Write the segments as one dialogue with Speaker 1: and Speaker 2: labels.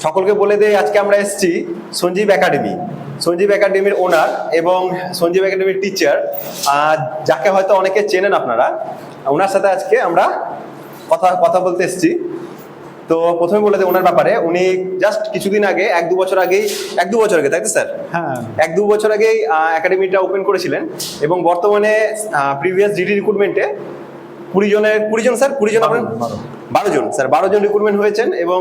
Speaker 1: সকলকে বলে দেই আজকে আমরা এসেছি সঞ্জীব একাডেমি। সঞ্জীব একাডেমির ওনার এবং সঞ্জীব একাডেমির টিচার, যাকে হয়তো অনেকে চেনেন আপনারা, ওনার সাথে আজকে আমরা কথা বলতে এসেছি। তো প্রথমে বলে দেয় ওনার ব্যাপারে, উনি জাস্ট কিছুদিন আগে এক দু বছর আগে তাই তো স্যার?
Speaker 2: হ্যাঁ,
Speaker 1: 1-2 বছর আগেই একাডেমিটা ওপেন করেছিলেন এবং বর্তমানে প্রিভিয়াস জিডি রিক্রুটমেন্টে 20 জন স্যার, 20 জন আপনার 12 জন স্যার, 12 জন রিক্রুটমেন্ট হয়েছেন এবং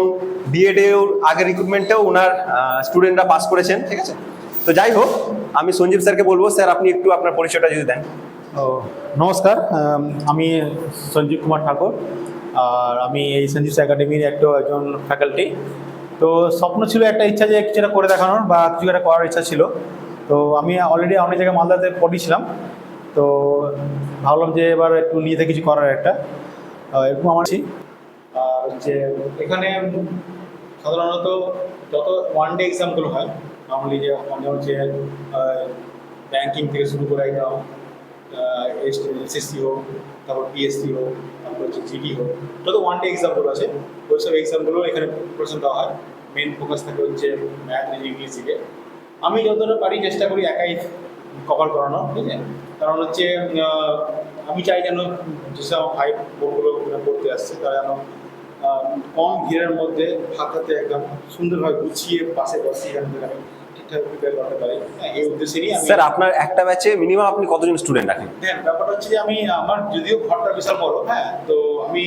Speaker 1: বিএডেও আগের রিক্রুটমেন্টেও ওনার স্টুডেন্টরা পাস করেছেন। ঠিক আছে, তো যাই হোক, আমি সঞ্জীব স্যারকে বলবো, স্যার আপনি একটু আপনার পরিচয়টা যদি দেন।
Speaker 2: নমস্কার, আমি সঞ্জীব কুমার ঠাকুর, আর আমি এই সঞ্জীব একাডেমির একজন ফ্যাকাল্টি। তো স্বপ্ন ছিল, একটা ইচ্ছা যে কিছু একটা করে দেখানোর বা কিছু একটা করার ইচ্ছা ছিল। তো আমি অলরেডি অনেক জায়গায় মালদাতে পড়িয়েছিলাম, তো ভাবলাম যে এবার একটু নিজেতে কিছু করার একটা এরকম আমার আর যে এখানে সাধারণত যত ওয়ান ডে এক্সামগুলো হয়, নর্মালি যে হচ্ছে ব্যাংকিং থেকে শুরু করে একদম এসএসসি হোক, তারপর পিএসসি হোক, তারপর হচ্ছে জিডি হোক, যত ওয়ান ডে এক্সামগুলো আছে ওই সব এক্সামগুলো এখানে প্রিপারেশন দেওয়া হয়। মেন ফোকাস থাকে হচ্ছে ম্যাথ, ইংলিশ দিকে। আমি যতটা পারি চেষ্টা করি একাই কভার করানো, ঠিক আছে? কারণ হচ্ছে আমি চাই যেন যেসব ভাই বোনগুলো পড়তে আসছে তারা যেন কম ভিড়ের মধ্যে হাতাতে একদম সুন্দরভাবে গুছিয়ে পাশে বসিয়ে এখান থেকে আমি ঠিকঠাক প্রিপেয়ার করতে পারি। এই উদ্দেশ্যে নিয়ে
Speaker 1: স্যার আপনার একটা ব্যাচে মিনিমাম আপনি কতজন স্টুডেন্ট রাখেন?
Speaker 2: হ্যাঁ, ব্যাপারটা হচ্ছে যে আমার যদিও ঘরটা বিশাল বড়, হ্যাঁ, তো আমি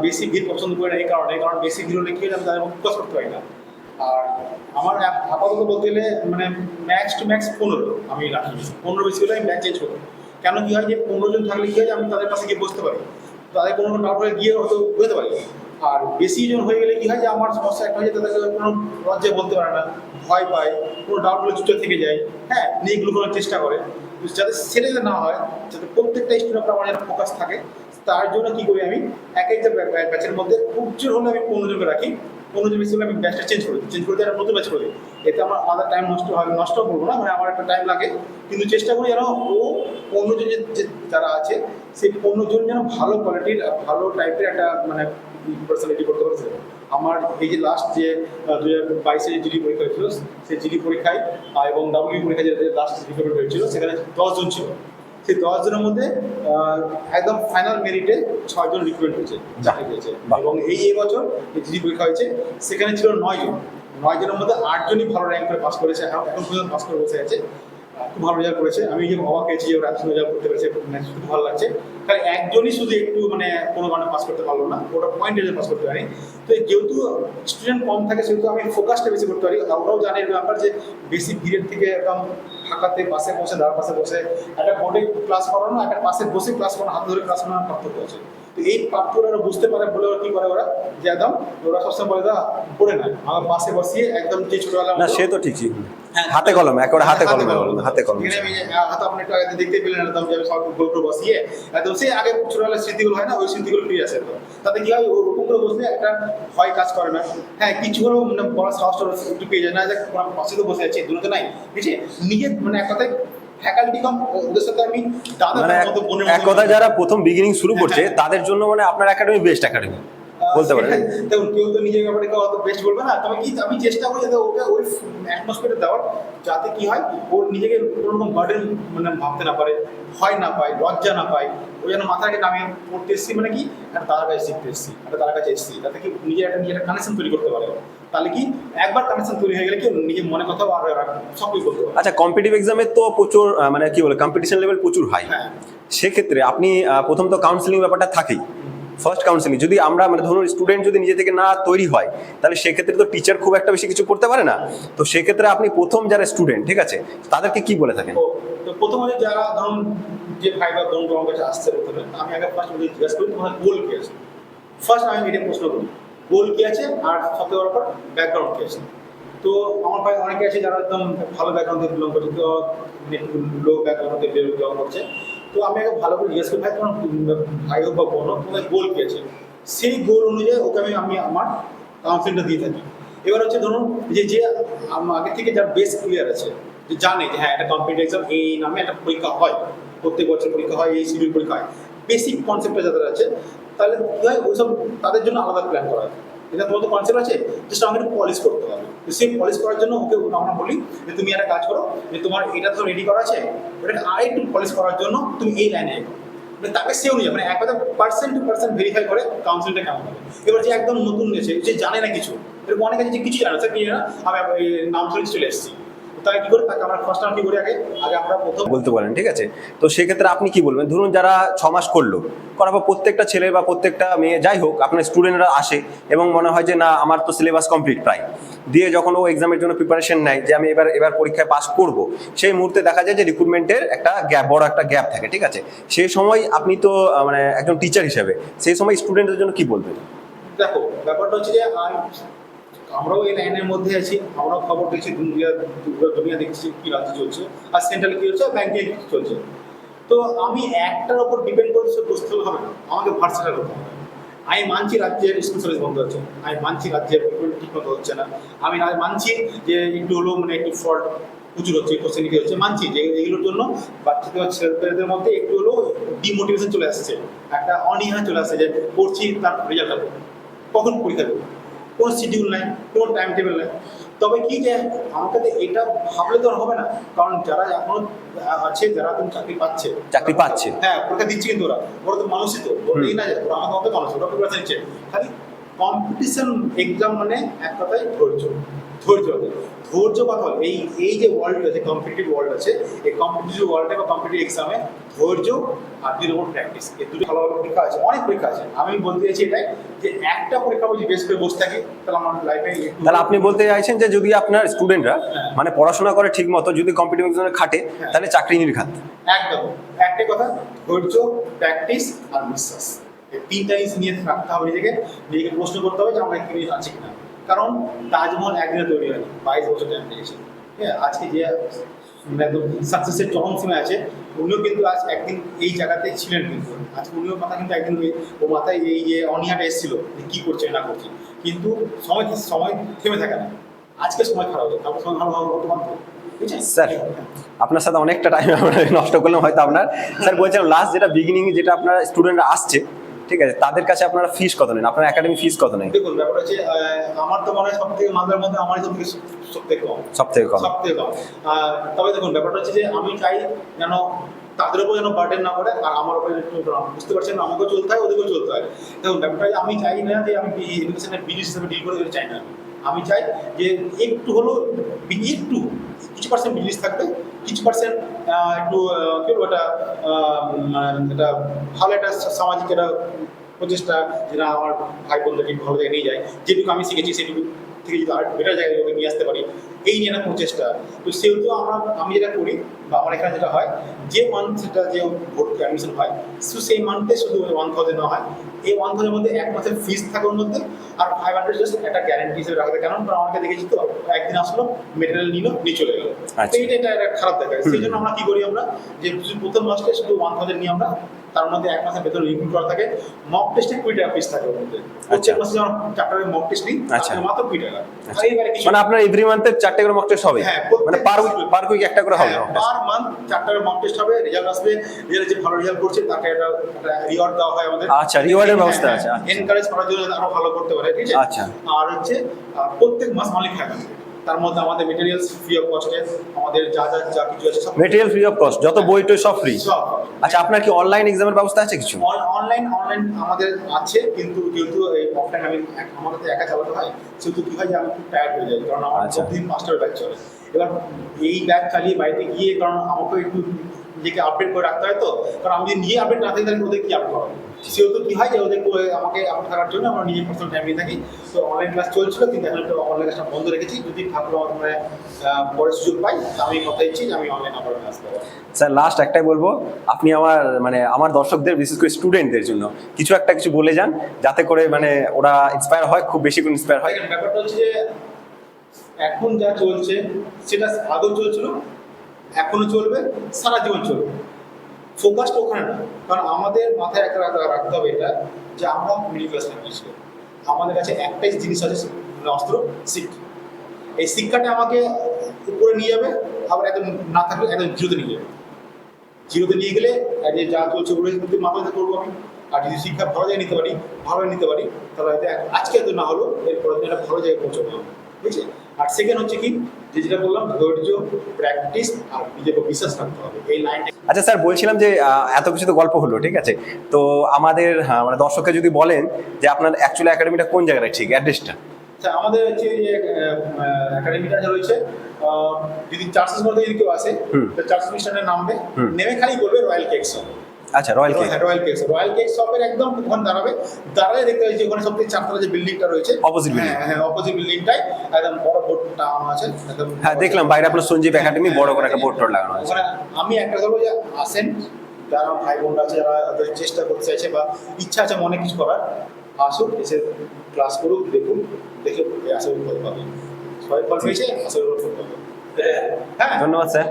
Speaker 2: বেশি ভিড় পছন্দ করি না এই কারণে, কারণ বেশি ভিড় হলে কি হলে আমি তাদের ফোকাস করতে পারি না। আর আমার আপাতত বলতে গেলে মানে ম্যাক্স টু ম্যাক্স 15 আমি রাখি, 15 বেশি হলে আমি ব্যাচ চেঞ্জ করি। কেন কি হয় যে 15 জন থাকলে কি হয় আমি তাদের পাশে গিয়ে বসতে পারি, তাদের কোনো ডাউট হলে গিয়ে হয়তো বুঝতে পারি। আর বেশি জন হয়ে গেলে কি হয় যে আমার সমস্যা একটা হয় যে তাদেরকে কোনো লজ্জায় বলতে পারে না, ভয় পায়, কোনো ডাউট হলে চুপচাপ থেকে যায়, হ্যাঁ, নিয়ে করার চেষ্টা করে। যাতে ছেলেদের না হয়, যাতে প্রত্যেকটা স্টুডেন্ট আমার যেন ফোকাস থাকে, তার জন্য কি করি আমি এক একটা ব্যাচের মধ্যে খুব জোর হলে আমি 15 জনকে রাখি। 15 জন বেশি হলে আমি ব্যাচটা চেঞ্জ করে একটা নতুন ব্যাচ করে দিই। এতে আমার আলাদা টাইম নষ্ট করবো না, মানে আমার একটা টাইম লাগে, কিন্তু চেষ্টা করি যেন ও 15 জন যে যারা আছে সেই 15 জন যেন ভালো কোয়ালিটির ভালো টাইপের একটা মানে পার্সোনালিটি করতে পারছে। আমার এই যে লাস্ট যে 2022-এ যে জিডি পরীক্ষা হয়েছিল, সেই জিডি পরীক্ষায় এবং ডাব্লিউ পরীক্ষায় যে লাস্ট রিক্রুটমেন্ট হয়েছিল সেখানে 10 জন ছিল। সেই 10 জনের মধ্যে একদম ফাইনাল মেরিটে 6 জন রিক্রুটমেন্ট হয়েছে, চাকরি হয়েছে। এবং এই বছর জিডি পরীক্ষা হয়েছে, সেখানে ছিল 9 জন। 9 জনের মধ্যে 8 জনই ভালো র্যাঙ্ক করে পাস করেছে, এখন পর্যন্ত পাস করে বসে আছে, খুব ভালো রেজাল্ট করেছে। আমি যে অবাক হয়েছি যে ওরা এত রেজাল্ট করতে পেরেছে, খুব ভালো লাগছে। তাই একজনই শুধু একটু মানে কোনো কারণে পাস করতে পারলো না, ওটা পয়েন্ট রেজাল্ট পাস করতে পারি। তো যেহেতু স্টুডেন্ট কম থাকে সেহেতু আমি ফোকাসটা বেশি করতে পারি। ওরাও জানে এর ব্যাপার যে বেশি ভিড়ের থেকে একদম ফাঁকাতে পাশে বসে দাঁড়ার পাশে বসে একটা বোর্ডে ক্লাস করানো, একটা পাশে বসে ক্লাস করানো, হাত ধরে ক্লাস করানোর পার্থক্য আছে। তো এই পার্থক্য ওরা বুঝতে পারে বলে ওরা কি করে, ওরা যে একদম ওরা সবসময় বলে দা পড়ে না, আমার পাশে বসিয়ে একদম যে ছোটবেলা
Speaker 1: না সে তো ঠিকই, হাতে কলম একেবারে হাতে কলম হাতে কলম।
Speaker 2: আমি হাতে আপনি একটু আগে দেখতে পেলেন একদম যে আমি সব গোল করে বসিয়ে একদম সেই আগে ছোটবেলার স্মৃতিগুলো হয় না, ওই স্মৃতিগুলো ফিরে আসে। তো তাতে কি হয় ওরকম করে বসলে একটা ভয় কাজ করে না, হ্যাঁ, কিছু হলেও মানে বড় সাহসটা একটু পেয়ে যায় না, যে পাশে তো বসে আছে দূরে তো নাই, ঠিক আছে, নিজের মানে এক কথায় ফ্যাকাল্টি কম ওদের সাথে আমি দাদার মতো বোনের মতো।
Speaker 1: এক কথা যারা প্রথম বিগিনিং শুরু করছে তাদের জন্য মানে আপনার একাডেমি বেস্ট একাডেমি বলতে পারেন।
Speaker 2: দেখুন, কেউ তো নিজের ব্যাপারে অত বেস্ট বলবে না, তবে কি আমি চেষ্টা করি যাতে ওকে ওই অ্যাটমসফিয়ারে দেওয়ার, যাতে কি হয় ওর নিজেকে কোনো রকম বার্ডেন মানে ভাবতে না পারে, ভয় না পায়, লজ্জা না পায়। ওই জন্য মাথাকে নামিয়ে পড়তে এসেছি মানে কি একটা তার কাছে শিখতে এসেছি, একটা তার কাছে এসেছি, তাতে কি নিজের একটা কানেকশন তৈরি করতে পারে। তাহলে কি একবার কানেকশন তৈরি হয়ে গেলে কি নিজের মনে কথা আর সবই বলতে পারে।
Speaker 1: আচ্ছা, কম্পিটিটিভ এক্সামে তো প্রচুর মানে কি বলে কম্পিটিশন লেভেল প্রচুর হাই।
Speaker 2: হ্যাঁ,
Speaker 1: সেক্ষেত্রে আপনি প্রথম তো কাউন্সিলিং ব্যাপারটা থাকেই। ফার্স্ট কাউন্সিলিং যদি আমরা মানে ধরুন স্টুডেন্ট যদি নিজে থেকে না তৈরি হয়, তাহলে সেক্ষেত্রে তো টিচার খুব একটা বেশি কিছু করতে পারে না। তো সেক্ষেত্রে আপনি প্রথম যারা স্টুডেন্ট, ঠিক আছে, তাদেরকে কি বলে থাকেন?
Speaker 2: তো প্রথমে যারা ধরুন যে ভাই বা বোন আমার কাছে আসছে, প্রথমে আমি আগে ফার্স্ট জিজ্ঞাসা করি তোমার গোল কি আছে। ফার্স্ট আমি এটা প্রশ্ন করি গোল কি আছে, আর সবথেকে বড় পর ব্যাকগ্রাউন্ড কি আছে। তো আমার ভাই অনেকে আছে যারা একদম ভালো ব্যাকগ্রাউন্ড থেকে বিলং করছে, তো লো ব্যাকগ্রাউন্ড থেকে বিলং করছে। তো আমি আগে ভালো করে জিজ্ঞেস করি ভাই তোমার ভাই হোক বা বোন হোক তোমাদের গোল কি আছে। সেই গোল অনুযায়ী ওকে আমি আমার কাউন্সিলিংটা দিয়ে থাকি। এবার হচ্ছে ধরুন যে আগে থেকে যার বেস ক্লিয়ার আছে, যে জানে যে হ্যাঁ একটা কম্পিটিটিভ এক্সাম এই নামে একটা পরীক্ষা হয়, প্রত্যেক বছর পরীক্ষা হয়, এই শিডিউল পরীক্ষা হয়, বেসিক কনসেপ্টটা যাদের আছে, তাহলে কী হয় ওইসব তাদের জন্য আলাদা প্ল্যান করা হয়। এটা তোমার তো কনসেপ্ট আছে, জাস্ট আমাকে একটু পলিশ করতে হবে। তো সেই পলিশ করার জন্য ওকে আমরা বলি যে তুমি একটা কাজ করো, যে তোমার এটা তো রেডি করা আছে, ওটাকে আরেকটু পলিশ করার জন্য তুমি এই লাইনে এগো। মানে তাকে সেও নিয়ে মানে এক কথা পার্সেন্ট টু পার্সেন্ট ভেরিফাই করে কাউন্সিলটা কেমন হবে। এবার যে একদম নতুন এসে যে জানে না কিছু, এরকম অনেক আছে যে কিছু জানে না, স্যার কি জানে না, আমি নাম শুনে চলে এসেছি, তাকে কি করে তাকে আমরা ফার্স্ট টাইম কি করি আগে আগে আমরা প্রথম
Speaker 1: বলতে পারেন, ঠিক আছে? তো সেক্ষেত্রে আপনি কি বলবেন, ধরুন যারা 6 মাস করলো, করার পর প্রত্যেকটা ছেলে বা প্রত্যেকটা মেয়ে যাই হোক আপনার স্টুডেন্টরা আসে এবং মনে হয় যে না আমার তো সিলেবাস কমপ্লিট প্রায়, দিয়ে যখন ও এক্সামের জন্য প্রিপারেশন নেয় যে আমি এবার পরীক্ষায় পাস করব, সেই মুহূর্তে দেখা যায় যে রিক্রুটমেন্টের একটা গ্যাপ, বড় একটা গ্যাপ থাকে, ঠিক আছে? সেই সময় আপনি তো মানে একজন টিচার হিসেবে সেই সময় স্টুডেন্টদের জন্য কি বলবেন?
Speaker 2: দেখো ব্যাপারটা হচ্ছে যে আমরাও এই লাইনের মধ্যে আছি, আমরাও খবর দেখছি, দুনিয়া দেখছি কি রাজ্য চলছে আর সেন্ট্রাল কি হচ্ছে, ব্যাংকে কি চলছে। তো আমি একটার উপর ডিপেন্ড করে বসতে হবে না, আমাকে ভার্সিটাল হতে হবে। আমি মানছি রাজ্যের স্কুল সার্ভিস বন্ধ হচ্ছে, আমি মানছি রাজ্যের ঠিক মতো হচ্ছে না, আমি মানছি যে একটু হলেও মানে একটু ফল্ট প্রচুর হচ্ছে, কোশ্চেন লিখে হচ্ছে, মানছি যে এগুলোর জন্য বাচ্চাদের ছেলেদের মধ্যে একটু হলেও ডিমোটিভেশন চলে আসছে, একটা অনীহা চলে আসছে যে পড়ছি তার রেজাল্ট হবে, কখন পরীক্ষা দেবো, কোনো শিডিউল নাই, কোনো টাইম টেবিল নাই। তবে কি যে আমাকে তো এটা ভাবলে তো আর হবে না, কারণ যারা এখন আছে, যারা তুমি চাকরি পাচ্ছে, হ্যাঁ পরীক্ষা দিচ্ছে, কিন্তু ওরা তো মানুষই, তো বলতেই না যে ওরা আমাদের মতো মানুষ, ওরা প্রিপারেশন নিচ্ছে। খালি কম্পিটিশন এক্সাম মানে এক কথায় ধৈর্য কথা বলে। এই যে ওয়ার্ল্ড আছে, কম্পিটিটিভ ওয়ার্ল্ড আছে, এই কম্পিটিটিভ ওয়ার্ল্ডে বা কম্পিটিটিভ এক্সামে ধৈর্য আর দুই নম্বর প্র্যাকটিস, এই দুটো ভালো ভালো পরীক্ষা আছে, অনেক পরীক্ষা আছে। আমি বলতে চাইছি এটাই যে একটা পরীক্ষা যদি বেশ করে বসে থাকি তাহলে আমার লাইফে,
Speaker 1: তাহলে আপনি বলতে চাইছেন যে যদি আপনার স্টুডেন্টরা মানে পড়াশোনা করে ঠিক মতো, যদি কম্পিটিটিভ এক্সামে খাটে, তাহলে চাকরি নির্ঘাত।
Speaker 2: একদম একটাই কথা, ধৈর্য, প্র্যাকটিস আর বিশ্বাস, এই তিনটা জিনিস নিয়ে রাখতে হবে। নিজেকে প্রশ্ন করতে হবে যে আমরা কি আছে কিনা। কারণ তাজমহল একদিনে তৈরি হয়নি, 22 বছর টাইম লেগেছে। হ্যাঁ, আজকে যে একদম সাকসেসের চরম সীমায় আছে, উনিও কিন্তু আজ একদিন এই জায়গাতেই ছিলেন, কিন্তু আজকে উনিও মাথা কিন্তু একদিন ও মাথায় এই যে অনীহাটা এসেছিল যে কী করছে না করছে, কিন্তু সময় থেমে থাকে না। আজকে সময় খারাপ হবে, তারপর সময় ভালো হতে পারতো।
Speaker 1: স্যার আপনার সাথে অনেকটা টাইম আমরা নষ্ট করলাম হয়তো আপনার। স্যার বলছিলাম লাস্ট যেটা বিগিনিং যেটা আপনার স্টুডেন্টরা আসছে, ঠিক আছে, তাদের কাছে আপনারা ফিস কত নেন, আপনার একাডেমি ফিস কত নেন?
Speaker 2: দেখুন ব্যাপারটা হচ্ছে আমার তো মনে হয় সব থেকে মালদার মধ্যে আমারই সব থেকে কম। তবে দেখুন ব্যাপারটা হচ্ছে যে আমি চাই যেন তাদের উপর যেন বার্ডেন না করে, আর আমার উপরে বুঝতে পারছেন আমাকেও চলতে হয়, ওদেরকেও চলতে হয়। দেখুন ব্যাপারটা আমি চাই না যে আমি এডুকেশনের বিজনেস হিসেবে ডিল করে চাই না, আমি চাই যে একটু হলো একটু কিছু পার্সেন্ট বিজনেস থাকবে, কিছু পার্সেন্ট একটু কি বলবো এটা এটা ভালো একটা সামাজিক একটা প্রচেষ্টা, যেটা আমার ভাই বোনদেরকে ভালো জায়গায় নিয়ে যায়, যেটুকু আমি শিখেছি সেটুকু থেকে যদি আর বেটার জায়গায় ওকে নিয়ে আসতে পারি, এই নিয়ে একটা প্রচেষ্টা। তো সেহেতু আমি যেটা করি বা আমার এখানে যেটা হয়, যে মান্থটা যে ভর্তি অ্যাডমিশন হয় শুধু সেই মান্থে শুধু 1000 দেওয়া হয়। এই 1000-এর মধ্যে 1 মাসের ফিস থাকে ওর মধ্যে, আর 500 জাস্ট একটা গ্যারান্টি হিসেবে রাখবে। কারণ আমাকে দেখেছি তো একদিন আসলো, মেটেরিয়াল নিয়ে চলে গেলো, এটা খারাপ দেখায়। সেই জন্য আমরা কি করি, আমরা যে প্রথম মাসে শুধু 1000 নিয়ে আমরা, তার মধ্যে 1 মাসের বেতন রিভিউ করা থাকে, মক টেস্টে 20 টাকা ফিস থাকে ওর মধ্যে। প্রত্যেক মাসে যখন চ্যাপ্টারের মক টেস্ট নিই মাত্র 20 টাকা।
Speaker 1: মানে আপনার এভরি মান্থে 4টে করে মক টেস্ট হবে?
Speaker 2: হ্যাঁ,
Speaker 1: মানে পার উইক একটা করে হবে?
Speaker 2: পার মান্থ 4টা মক টেস্ট হবে, রেজাল্ট আসবে, যে ভালো রেজাল্ট করছে তাকে একটা রিওয়ার্ড দেওয়া হয় আমাদের।
Speaker 1: আচ্ছা, রিওয়ার্ডের ব্যবস্থা আছে,
Speaker 2: এনকারেজ করার জন্য আরো ভালো করতে পারে, ঠিক আছে?
Speaker 1: আচ্ছা।
Speaker 2: আর হচ্ছে প্রত্যেক মাস মালিক থাকে, তার মধ্যে আমাদের মেটেরিয়ালস ফ্রি অফ কস্টে, আমাদের যা কিছু আছে সব
Speaker 1: মেটেরিয়াল ফ্রি অফ কস্ট, যত বই টই সব ফ্রি। আচ্ছা, আপনার কি অনলাইন এক্সামের ব্যবস্থা আছে কিছু?
Speaker 2: অনলাইন আমাদের আছে, কিন্তু যেহেতু এই অফলাইন আমার কাছে একা চালাতে হয়, সেহেতু কি হয় যে আমি খুব টায়ার্ড হয়ে যাই, কারণ আমার প্রতিদিন 5টার ব্যাচ চলে। এবার এই ব্যাচ চালিয়ে বাড়িতে গিয়ে, কারণ আমাকে একটু নিজেকে আপডেট করে রাখতে হয়, তো কারণ আমি যদি নিজে আপডেট না থাকি তাহলে ওদের কি আপডেট হবে, সেহেতু কি হয় যে ওদের আমাকে আপডেট থাকার জন্য আমরা নিজে পার্সোনাল টাইম নিয়ে থাকি। তো অনলাইন ক্লাস চলছিল, কিন্তু এখন একটু অনলাইন ক্লাসটা বন্ধ রেখেছি, যদি ঠাকুর আমার পরে সুযোগ পাই আমি কথা দিচ্ছি যে আমি অনলাইন আবার ক্লাস করবো।
Speaker 1: স্যার লাস্ট একটাই বলবো, আপনি আমার দর্শকদের, বিশেষ করে স্টুডেন্টদের জন্য কিছু বলে যান, যাতে করে মানে ওরা ইন্সপায়ার হয়, খুব বেশি করে ইন্সপায়ার হয়।
Speaker 2: ব্যাপারটা হচ্ছে যে এখন যা চলছে সেটা আগেও চলছিল, এখনো চলবে, সারা জীবন চলবে। ফোকাসটা ওখানে না, কারণ আমাদের মাথায় একটা রাখতে হবে এটা যে আমরা মিডিল ক্লাস ফ্যামিলি ছিল, আমাদের কাছে একটাই জিনিস আছে, অস্ত্র, শিক্ষা। এই শিক্ষাটা আমাকে উপরে নিয়ে যাবে, আবার একদম না থাকলে একদম জিরোতে নিয়ে যাবে। জিরোতে নিয়ে গেলে যা চলছে ওগুলো মাথায় করবো আমি, আর যদি শিক্ষা ভালো জায়গায় নিতে পারি, ভালো নিতে পারি, তাহলে হয়তো আজকে তো না হলো এরপরে একটা ভালো জায়গায় পৌঁছাবো, বুঝছে? আর সেকেন্ড হচ্ছে কি, যেটা বললাম, ধৈর্য, প্র্যাকটিস আর নিজের উপর বিশ্বাস রাখতে হবে, এই লাইনটা।
Speaker 1: আচ্ছা স্যার, বলছিলাম যে এত কিছু তো গল্প হলো, ঠিক আছে, তো আমাদের মানে দর্শককে যদি বলেন যে আপনার অ্যাকচুয়ালি একাডেমিটা কোন জায়গায়, ঠিক অ্যাড্রেসটা।
Speaker 2: আচ্ছা, আমাদের হচ্ছে যে একাডেমিটা যে রয়েছে, যদি চার্চেস মধ্যে যদি কেউ আসে, তো চার্চেস মিশনে নামবে, নেমে খালি করবে রয়্যাল কেক শপ।
Speaker 1: আচ্ছা, রয়্যাল কেক।
Speaker 2: রয়্যাল কেক শপের একদম ওখানে দাঁড়াবে, দাঁড়ালে দেখতে পাচ্ছি ওখানে সবথেকে চারতলা যে বিল্ডিংটা রয়েছে,
Speaker 1: Opposite building।
Speaker 2: হ্যাঁ অপোজিট বিল্ডিংটাই একদম বড় বোর্ডটা আছে একদম।
Speaker 1: হ্যাঁ, দেখলাম বাইরে আপনার সঞ্জীব একাডেমি বড় করে একটা বোর্ড লাগানো আছে।
Speaker 2: ওখানে আমি একটা বলবো যে আসেন, যারা ভাই বোনরা আছে, যারা চেষ্টা করতে চাইছে বা ইচ্ছা আছে মনে কিছু করার, আসুন, এসে ক্লাস করুক, দেখুন, দেখে আশা করি ফল পাবে। সবাই ফল পেয়েছে, আশা করি ফল পাবে। হ্যাঁ,
Speaker 1: ধন্যবাদ স্যার।